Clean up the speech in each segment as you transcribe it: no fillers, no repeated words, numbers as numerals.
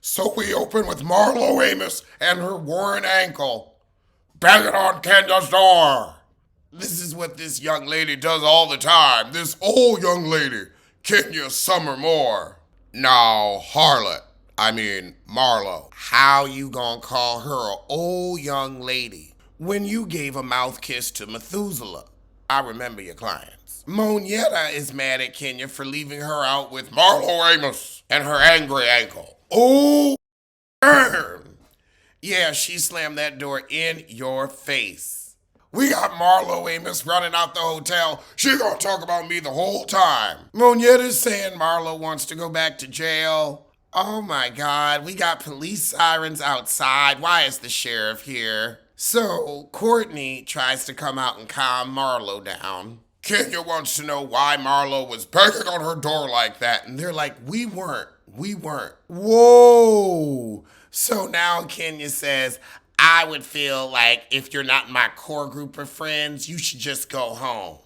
So we open with Marlo Amos and her worn ankle banging on Kenya's door. This is what this young lady does all the time. This old young lady, Kenya Summer Moore. Now, harlot, I mean Marlo, how you gonna call her a old young lady when you gave a mouth kiss to Methuselah? I remember your clients. Monietta is mad at Kenya for leaving her out with Marlo Amos and her angry ankle. Oh, damn. Yeah, she slammed that door in your face. We got Marlo Amos running out the hotel. She gonna talk about me the whole time. Monietta's saying Marlo wants to go back to jail. Oh my God, we got police sirens outside. Why is the sheriff here? So Courtney tries to come out and calm Marlo down. Kenya wants to know why Marlo was banging on her door like that. And they're like, we weren't. Whoa. So now Kenya says, I would feel like if you're not my core group of friends, you should just go home.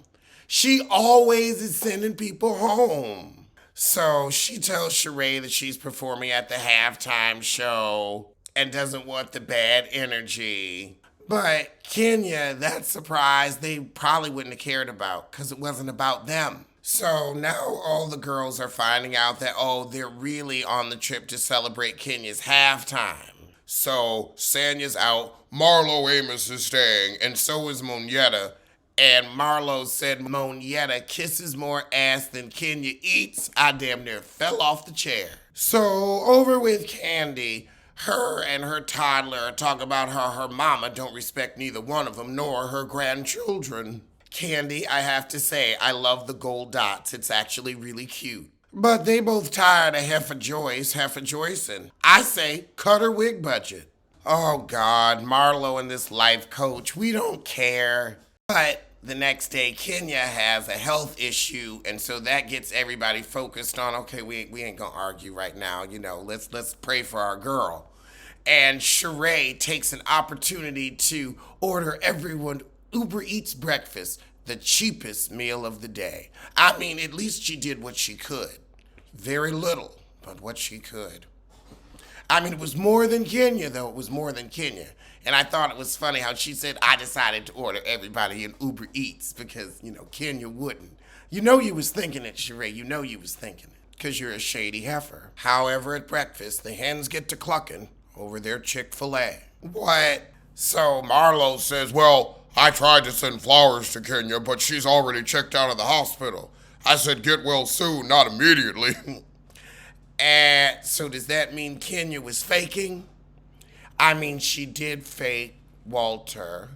She always is sending people home. So she tells Sheree that she's performing at the halftime show and doesn't want the bad energy. But Kenya, that surprise, they probably wouldn't have cared about because it wasn't about them. So now all the girls are finding out that, oh, they're really on the trip to celebrate Kenya's halftime. So Sanya's out, Marlo Amos is staying, and so is Monietta. And Marlo said Monietta kisses more ass than Kenya eats. I damn near fell off the chair. So over with Candy. Her and her toddler talk about how her mama don't respect neither one of them nor her grandchildren. Candy, I have to say, I love the gold dots. It's actually really cute. But they both tired of Joyceing. I say, cut her wig budget. Oh God, Marlo and this life coach, we don't care. But the next day, Kenya has a health issue, and so that gets everybody focused on, okay, we ain't gonna argue right now, let's pray for our girl. And Sheree takes an opportunity to order everyone Uber Eats breakfast, the cheapest meal of the day. I mean, at least she did what she could. Very little, but what she could. I mean, it was more than Kenya, though. It was more than Kenya. And I thought it was funny how she said, I decided to order everybody in Uber Eats because, Kenya wouldn't. You know you was thinking it, Sheree. You know you was thinking it because you're a shady heifer. However, at breakfast, the hens get to clucking over their Chick-fil-A. What? So Marlo says, well, I tried to send flowers to Kenya, but she's already checked out of the hospital. I said, get well soon, not immediately. And so does that mean Kenya was faking? I mean, she did fake Walter,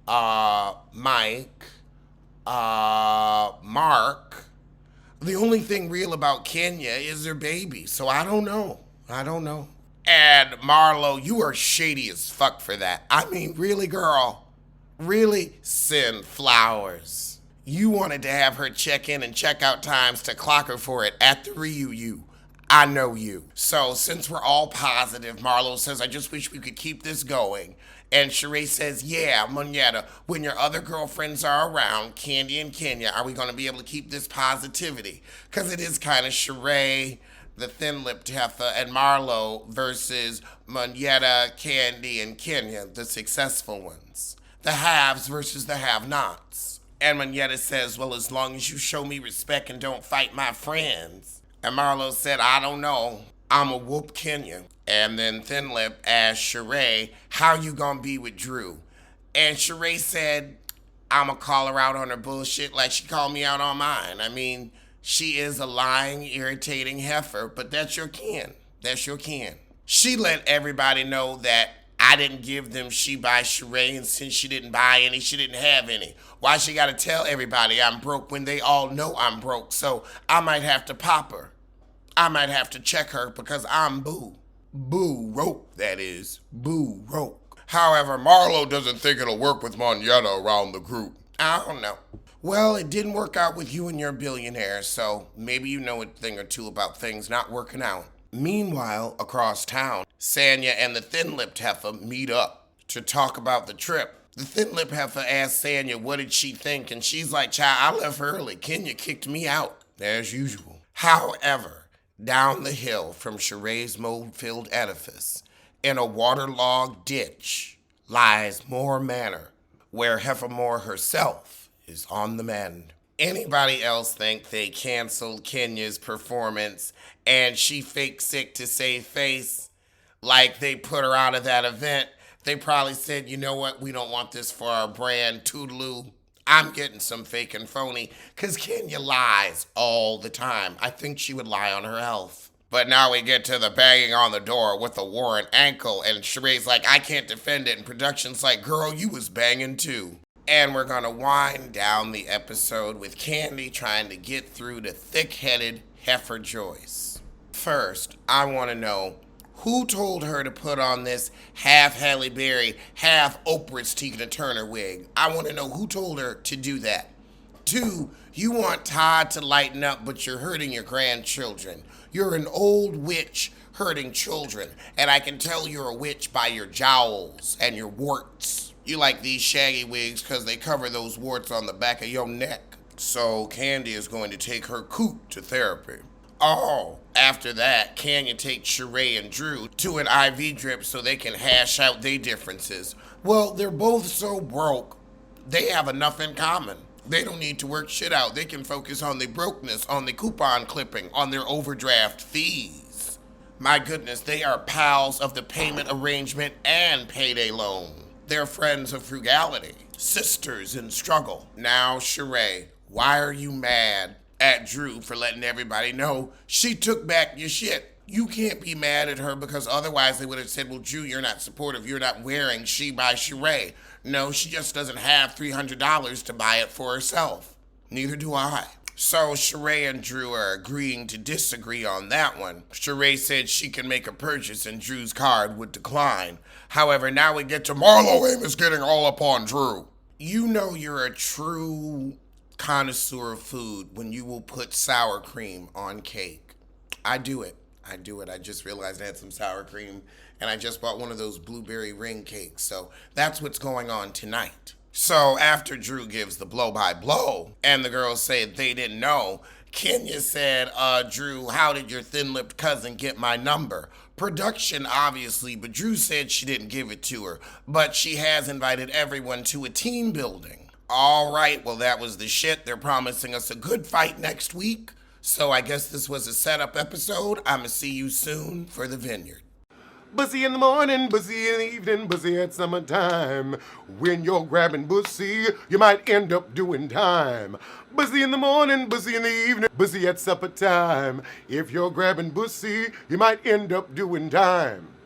Mike, Mark. The only thing real about Kenya is her baby, so I don't know. And Marlo, you are shady as fuck for that. I mean, really, girl? Really? Send flowers. You wanted to have her check in and check out times to clock her for it at the reunion. I know you. So since we're all positive, Marlo says, I just wish we could keep this going. And Sheree says, yeah, Monietta, when your other girlfriends are around, Candy and Kenya, are we going to be able to keep this positivity? Because it is kind of Sheree, the thin-lipped heifer, and Marlo versus Monietta, Candy, and Kenya, the successful ones. The haves versus the have-nots. And Monietta says, well, as long as you show me respect and don't fight my friends. And Marlo said, I don't know. I'ma whoop Kenya. And then Thin Lip asked Sheree, how you gonna be with Drew? And Sheree said, I'ma call her out on her bullshit like she called me out on mine. I mean, she is a lying, irritating heifer, but that's your kin. She let everybody know that I didn't give them She by Sheree, and since she didn't buy any, she didn't have any. Why she gotta tell everybody I'm broke when they all know I'm broke? So I might have to pop her. I might have to check her because I'm boo. Boo rope, that is. Boo rope. However, Marlo doesn't think it'll work with Monietta around the group. I don't know. Well, it didn't work out with you and your billionaire, so maybe you know a thing or two about things not working out. Meanwhile, across town, Sanya and the thin-lipped heifer meet up to talk about the trip. The thin-lipped heifer asks Sanya what did she think, and she's like, child, I left early. Kenya kicked me out, as usual. However, Down the hill from Sheree's mold-filled edifice, in a waterlogged ditch, lies Moore Manor, where Heffermore herself is on the mend. Anybody else think they canceled Kenya's performance and she faked sick to save face? Like they put her out of that event? They probably said, you know what, we don't want this for our brand, toodaloo. I'm getting some fake and phony, because Kenya lies all the time. I think she would lie on her health. But now we get to the banging on the door with the warrant ankle, and Sheree's like, I can't defend it, and production's like, girl, you was banging too. And we're gonna wind down the episode with Candy trying to get through to thick-headed Heifer Joyce. First, I wanna know, who told her to put on this half Halle Berry, half Oprah's Tina Turner wig? I want to know who told her to do that. 2, you want Todd to lighten up, but you're hurting your grandchildren. You're an old witch hurting children, and I can tell you're a witch by your jowls and your warts. You like these shaggy wigs because they cover those warts on the back of your neck. So Candy is going to take her coot to therapy. Oh, after that, Kenya takes Sheree and Drew to an IV drip so they can hash out their differences. Well, they're both so broke, they have enough in common. They don't need to work shit out. They can focus on their brokenness, on the coupon clipping, on their overdraft fees. My goodness, they are pals of the payment arrangement and payday loan. They're friends of frugality, sisters in struggle. Now, Sheree, why are you mad at Drew for letting everybody know she took back your shit? You can't be mad at her because otherwise they would have said, well, Drew, you're not supportive. You're not wearing She by Sheree. No, she just doesn't have $300 to buy it for herself. Neither do I. So Sheree and Drew are agreeing to disagree on that one. Sheree said she can make a purchase and Drew's card would decline. However, now we get to Marlo Amos getting all up on Drew. You know you're a true connoisseur of food when you will put sour cream on cake. I do it. I just realized I had some sour cream and I just bought one of those blueberry ring cakes. So that's what's going on tonight. So after Drew gives the blow-by-blow and the girls say they didn't know, Kenya said, Drew, how did your thin-lipped cousin get my number? Production, obviously, but Drew said she didn't give it to her, but she has invited everyone to a team building. All right, well, that was the shit. They're promising us a good fight next week. So I guess this was a setup episode. I'ma see you soon for the vineyard. Busy in the morning, busy in the evening, busy at summertime. When you're grabbing bussy, you might end up doing time. Busy in the morning, busy in the evening, busy at supper time. If you're grabbing bussy, you might end up doing time.